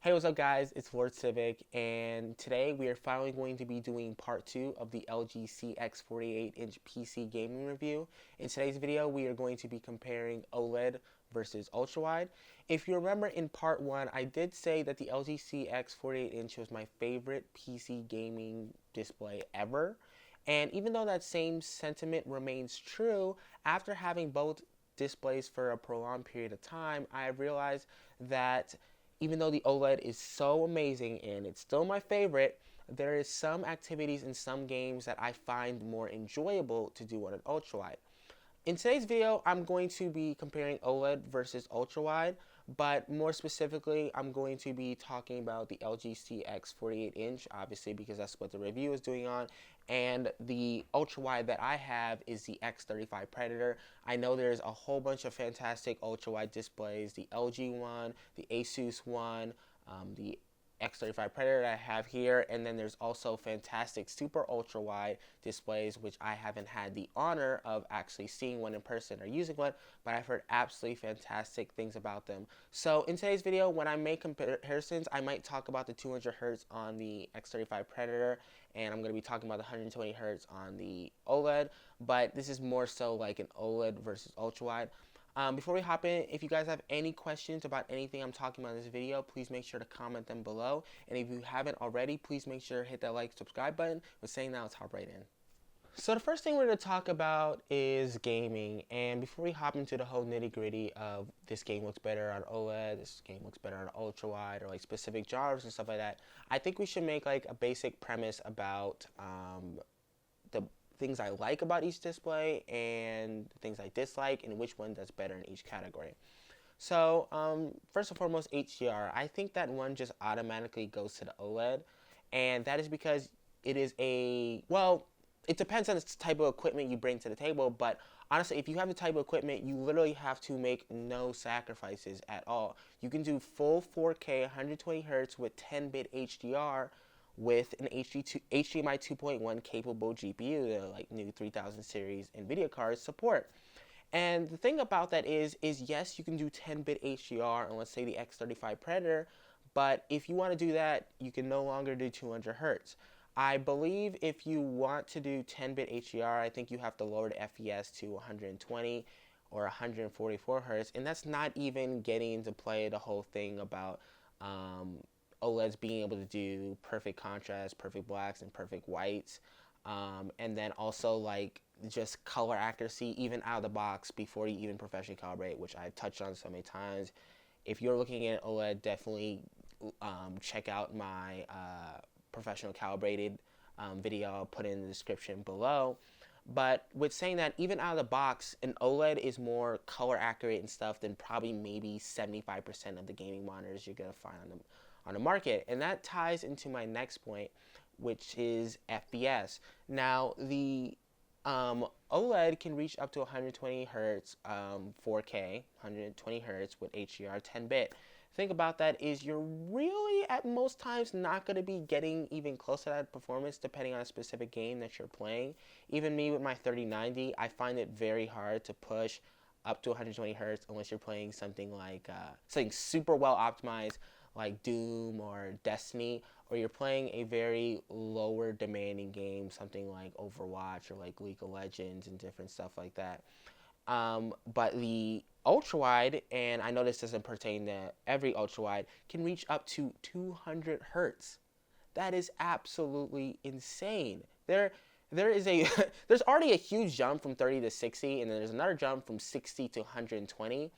Hey, what's up, guys? It's Lord Civic, and today we are finally going to be doing part 2 of the LG CX 48-inch PC gaming review. In today's video, we are going to be comparing OLED versus Ultrawide. If you remember in part 1, I did say that the LG CX 48-inch was my favorite PC gaming display ever. And even though that same sentiment remains true, after having both displays for a prolonged period of time, I realized that even though the OLED is so amazing and it's still my favorite, there is some activities in some games that I find more enjoyable to do on an ultrawide. In today's video, I'm going to be comparing OLED versus ultrawide, but more specifically, I'm going to be talking about the LG CX 48-inch, obviously because that's what the review is doing on, and the ultrawide that I have is the X35 Predator. I know there's a whole bunch of fantastic ultrawide displays, the LG one, the ASUS one, the X35 Predator that I have here, and then there's also fantastic super ultra wide displays, which I haven't had the honor of actually seeing one in person or using one, but I've heard absolutely fantastic things about them. So in today's video, when I make comparisons, I might talk about the 200 Hz on the X35 Predator, and I'm going to be talking about the 120 Hz on the OLED, but this is more so like an OLED versus ultra wide. Before we hop in, if you guys have any questions about anything I'm talking about in this video, please make sure to comment them below. And if you haven't already, please make sure to hit that like, subscribe button. With saying that, let's hop right in. So the first thing we're going to talk about is gaming. And before we hop into the whole nitty gritty of this game looks better on OLED, this game looks better on ultra wide, or like specific genres and stuff like that, I think we should make like a basic premise about the things I like about each display and things I dislike and which one does better in each category. So first and foremost, HDR. I think that one just automatically goes to the OLED, and that is because it is it depends on the type of equipment you bring to the table, but honestly, if you have the type of equipment, you literally have to make no sacrifices at all. You can do full 4K 120 Hz with 10-bit HDR with an HDMI 2.1 capable GPU, the like new 3000 series Nvidia cards support. And the thing about that is yes, you can do 10-bit HDR on, let's say, the X35 Predator, but if you want to do that, you can no longer do 200 Hz. I believe if you want to do 10-bit HDR, I think you have to lower the FPS to 120 or 144 Hz, and that's not even getting into play the whole thing about OLEDs being able to do perfect contrast, perfect blacks, and perfect whites. And then also like just color accuracy even out of the box before you even professionally calibrate, which I've touched on so many times. If you're looking at OLED, definitely check out my professional calibrated video I'll put in the description below. But with saying that, even out of the box, an OLED is more color accurate and stuff than probably maybe 75% of the gaming monitors you're gonna find on the market. And that ties into my next point, which is FPS. Now, the OLED can reach up to 120 Hz, 4K, 120 Hz with HDR 10-bit. Thing about that is you're really at most times not going to be getting even close to that performance depending on a specific game that you're playing. Even me with my 3090, I find it very hard to push up to 120 Hz unless you're playing something like something super well optimized like Doom or Destiny, or you're playing a very lower demanding game, something like Overwatch or like League of Legends and different stuff like that. But the ultrawide, and I know this doesn't pertain to every ultrawide, can reach up to 200 Hertz. That is absolutely insane. There is a there's already a huge jump from 30 to 60, and then there's another jump from 60 to 120.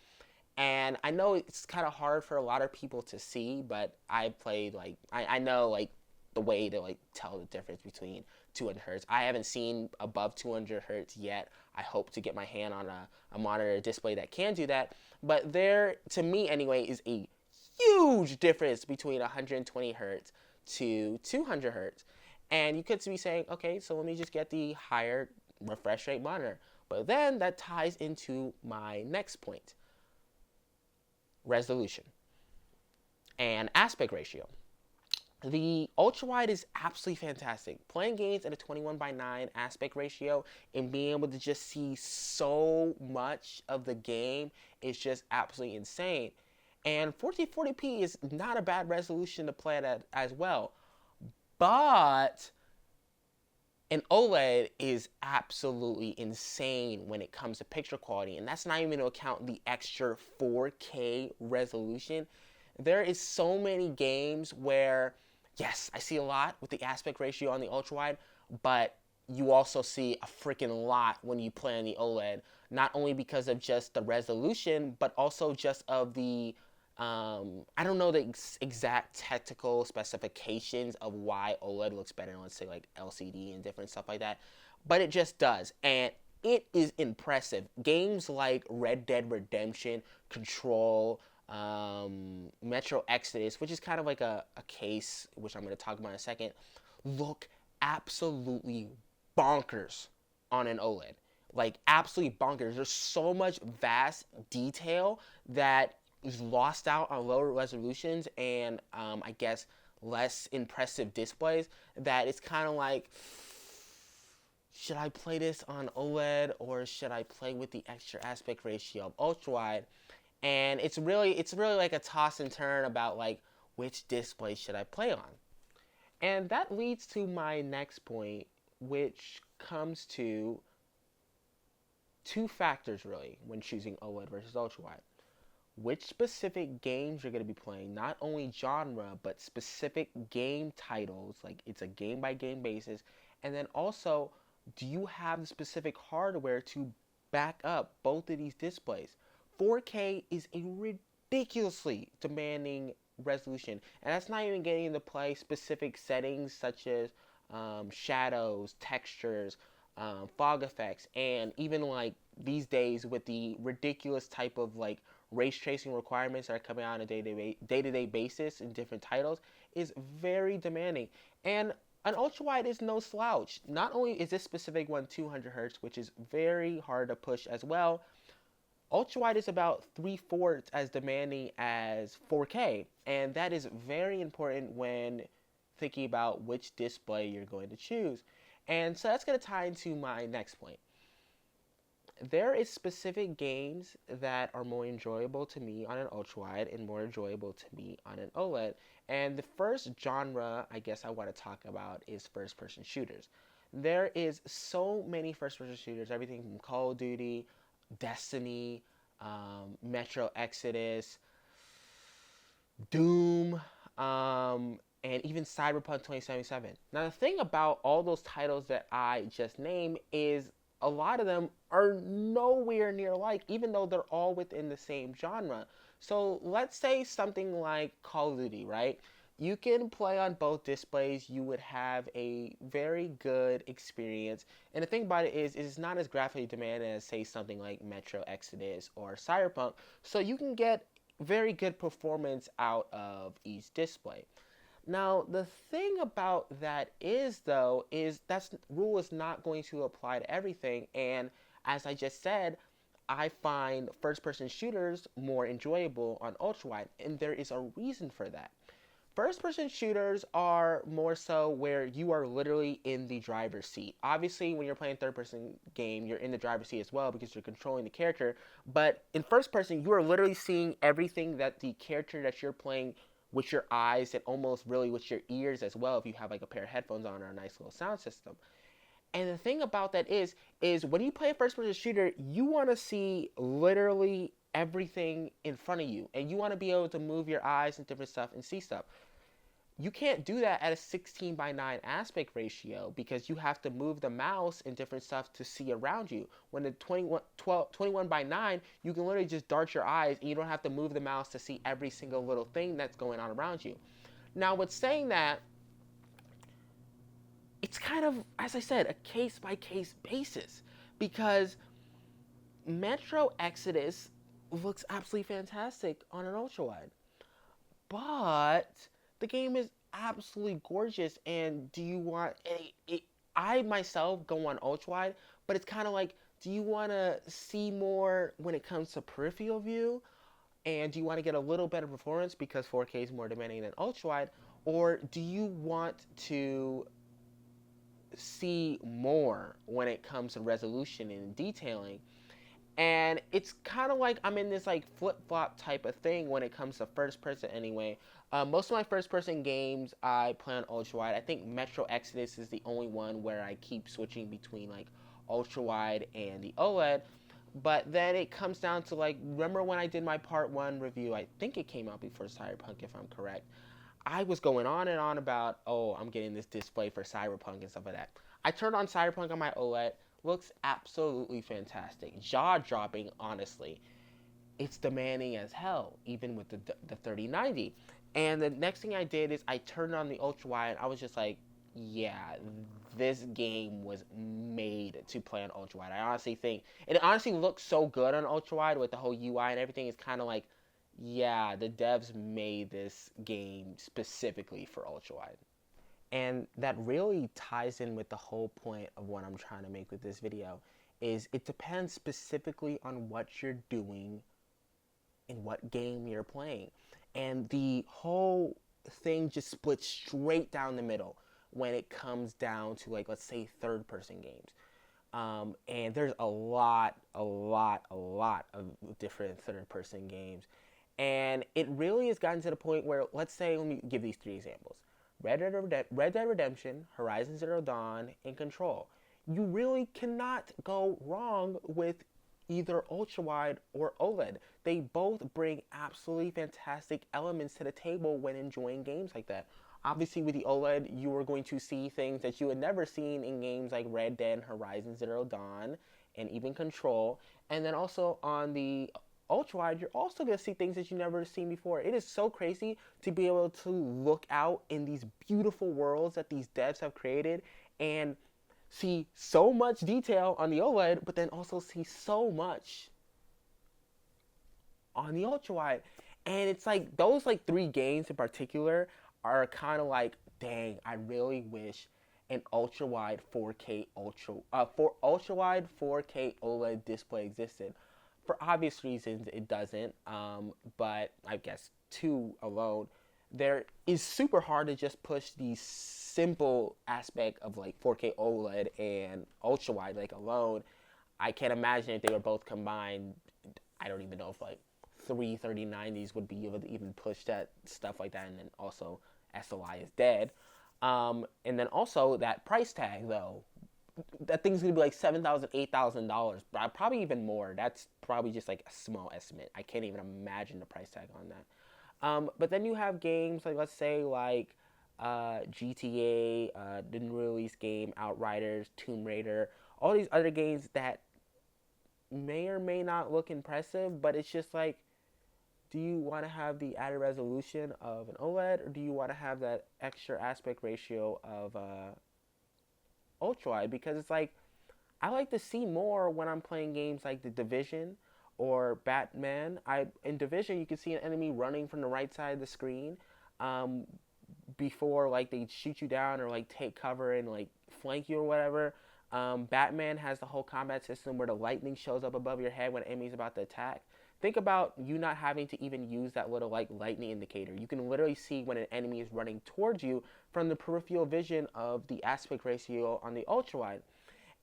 And I know it's kind of hard for a lot of people to see, but I played like I know like the way to like tell the difference between 200 Hertz. I haven't seen above 200 Hertz yet. I hope to get my hand on a monitor display that can do that. But there, to me anyway, is a huge difference between 120 Hertz to 200 Hertz. And you could be saying, okay, so let me just get the higher refresh rate monitor. But then that ties into my next point. Resolution and aspect ratio. The ultrawide is absolutely fantastic. Playing games at a 21:9 aspect ratio and being able to just see so much of the game is just absolutely insane. And 1440p is not a bad resolution to play at as well. But an OLED is absolutely insane when it comes to picture quality, and that's not even to account the extra 4K resolution. There is so many games where, yes, I see a lot with the aspect ratio on the ultrawide, but you also see a freaking lot when you play on the OLED, not only because of just the resolution, but also just of the I don't know the exact technical specifications of why OLED looks better than, let's say, like LCD and different stuff like that, but it just does, and it is impressive. Games like Red Dead Redemption, Control, Metro Exodus, which is kind of like a case, which I'm going to talk about in a second, look absolutely bonkers on an OLED. Like, absolutely bonkers. There's so much vast detail that is lost out on lower resolutions and I guess less impressive displays that it's kind of like, should I play this on OLED or should I play with the extra aspect ratio of ultrawide? And it's really like a toss and turn about like which display should I play on. And that leads to my next point, which comes to two factors really when choosing OLED versus ultrawide. Which specific games you're going to be playing, not only genre, but specific game titles, like it's a game by game basis, and then also, do you have the specific hardware to back up both of these displays? 4K is a ridiculously demanding resolution, and that's not even getting into play specific settings such as shadows, textures, fog effects, and even like these days with the ridiculous type of like race tracing requirements that are coming out on a day-to-day basis in different titles is very demanding. And an ultrawide is no slouch. Not only is this specific one 200 hertz, which is very hard to push as well, ultrawide is about 3/4 as demanding as 4K, and that is very important when thinking about which display you're going to choose. And so that's going to tie into my next point. There is specific games that are more enjoyable to me on an ultrawide and more enjoyable to me on an OLED. And the first genre I guess I want to talk about is first-person shooters. There is so many first-person shooters, everything from Call of Duty, Destiny, Metro Exodus, Doom, and even Cyberpunk 2077. Now, the thing about all those titles that I just named is a lot of them are nowhere near alike, even though they're all within the same genre. So let's say something like Call of Duty, right? You can play on both displays. You would have a very good experience. And the thing about it is it's not as graphically demanding as, say, something like Metro Exodus or Cyberpunk. So you can get very good performance out of each display. Now, the thing about that is, though, is that rule is not going to apply to everything. And as I just said, I find first-person shooters more enjoyable on ultrawide, and there is a reason for that. First-person shooters are more so where you are literally in the driver's seat. Obviously, when you're playing third-person game, you're in the driver's seat as well because you're controlling the character. But in first-person, you are literally seeing everything that the character that you're playing with your eyes and almost really with your ears as well if you have like a pair of headphones on or a nice little sound system. And the thing about that is when you play a first-person shooter, you want to see literally everything in front of you, and you want to be able to move your eyes and different stuff and see stuff. You can't do that at a 16:9 aspect ratio because you have to move the mouse and different stuff to see around you. When the 21:9, you can literally just dart your eyes and you don't have to move the mouse to see every single little thing that's going on around you. Now, with saying that, it's kind of, as I said, a case-by-case basis because Metro Exodus looks absolutely fantastic on an ultrawide. But the game is absolutely gorgeous, and do you want I myself go on ultrawide, but it's kind of like, do you want to see more when it comes to peripheral view, and do you want to get a little better performance because 4K is more demanding than ultrawide, or do you want to see more when it comes to resolution and detailing? And it's kind of like I'm in this like flip-flop type of thing when it comes to first person anyway. Most of my first person games I play on ultrawide. I think Metro Exodus is the only one where I keep switching between like ultrawide and the OLED. But then it comes down to like, remember when I did my part 1 review? I think it came out before Cyberpunk, if I'm correct. I was going on and on about, oh, I'm getting this display for Cyberpunk and stuff like that. I turned on Cyberpunk on my OLED. Looks absolutely fantastic. Jaw-dropping, honestly. It's demanding as hell, even with the 3090. And the next thing I did is I turned on the ultrawide, and I was just like, yeah, this game was made to play on ultrawide. I honestly think it honestly looks so good on ultrawide with the whole UI and everything. It's kind of like, yeah, the devs made this game specifically for ultrawide. And that really ties in with the whole point of what I'm trying to make with this video is it depends specifically on what you're doing in what game you're playing. And the whole thing just splits straight down the middle when it comes down to, like, let's say third person games. And there's a lot of different third person games. And it really has gotten to the point where, let's say, let me give these 3 examples. Red Dead Redemption, Horizon Zero Dawn, and Control. You really cannot go wrong with either ultrawide or OLED. They both bring absolutely fantastic elements to the table when enjoying games like that. Obviously, with the OLED, you are going to see things that you had never seen in games like Red Dead, Horizon Zero Dawn, and even Control. And then also on the ultrawide, you're also going to see things that you've never seen before. It is so crazy to be able to look out in these beautiful worlds that these devs have created and see so much detail on the OLED, but then also see so much on the ultrawide. And it's like those like 3 games in particular are kind of like, dang, I really wish an ultrawide 4K ultrawide 4K OLED display existed. For obvious reasons, it doesn't. But I guess 2 alone, there is super hard to just push the simple aspect of like 4K OLED and ultrawide like alone. I can't imagine if they were both combined. I don't even know if like 3 3090s would be able to even push that stuff like that. And then also SLI is dead. And then also that price tag though. That thing's gonna be like $7,000, $8,000, probably even more. That's probably just like a small estimate. I can't even imagine the price tag on that. But then you have games like, let's say, like GTA, didn't release game, Outriders, Tomb Raider, all these other games that may or may not look impressive, but it's just like, do you want to have the added resolution of an OLED, or do you want to have that extra aspect ratio of ultrawide? Because it's like, I like to see more when I'm playing games like The Division or Batman. In Division, you can see an enemy running from the right side of the screen before like they shoot you down or like take cover and like flank you or whatever. Batman has the whole combat system where the lightning shows up above your head when an enemy's about to attack. Think about you not having to even use that little like lightning indicator. You can literally see when an enemy is running towards you from the peripheral vision of the aspect ratio on the ultrawide.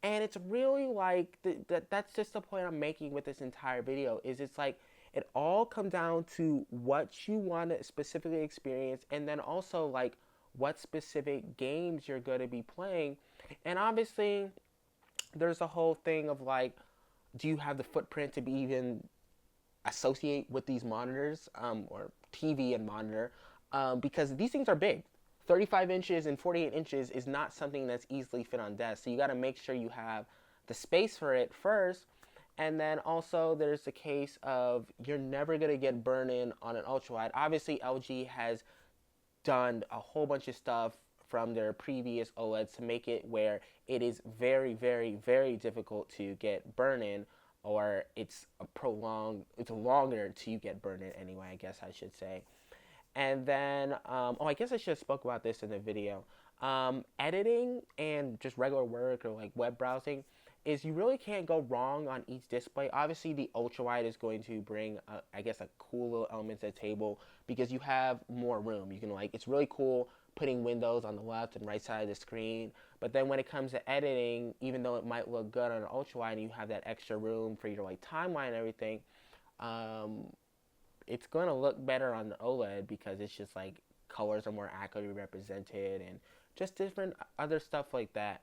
And it's really like that's just the point I'm making with this entire video is it's like it all comes down to what you want to specifically experience, and then also like what specific games you're going to be playing. And obviously there's a whole thing of like, do you have the footprint to be even associate with these monitors, or TV and monitor, because these things are big. 35 inches and 48 inches is not something that's easily fit on desk. So you got to make sure you have the space for it first. And then also there's the case of you're never going to get burn-in on an ultrawide. Obviously LG has done a whole bunch of stuff from their previous OLEDs to make it where it is very, very, very difficult to get burn-in, or it's longer till you get burn-in anyway, I guess I should say. And then, I guess I should have spoke about this in the video. Editing and just regular work or like web browsing is you really can't go wrong on each display. Obviously, the ultrawide is going to bring, I guess, a cool little element to the table because you have more room. You can like, it's really cool putting windows on the left and right side of the screen. But then when it comes to editing, even though it might look good on an ultrawide and you have that extra room for your like timeline and everything, um, it's going to look better on the OLED because it's just like colors are more accurately represented and just different other stuff like that.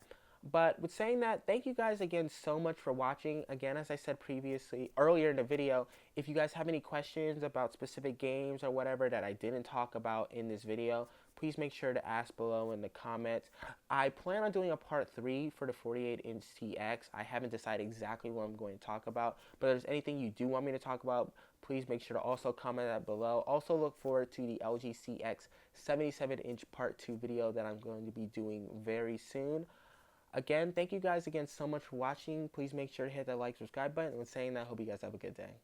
But with saying that, thank you guys again so much for watching. Again, as I said previously, earlier in the video, if you guys have any questions about specific games or whatever that I didn't talk about in this video, please make sure to ask below in the comments. I plan on doing a part 3 for the 48-inch CX. I haven't decided exactly what I'm going to talk about, but if there's anything you do want me to talk about, please make sure to also comment that below. Also look forward to the LG CX 77-inch part 2 video that I'm going to be doing very soon. Again, thank you guys again so much for watching. Please make sure to hit that like, subscribe button. And with saying that, I hope you guys have a good day.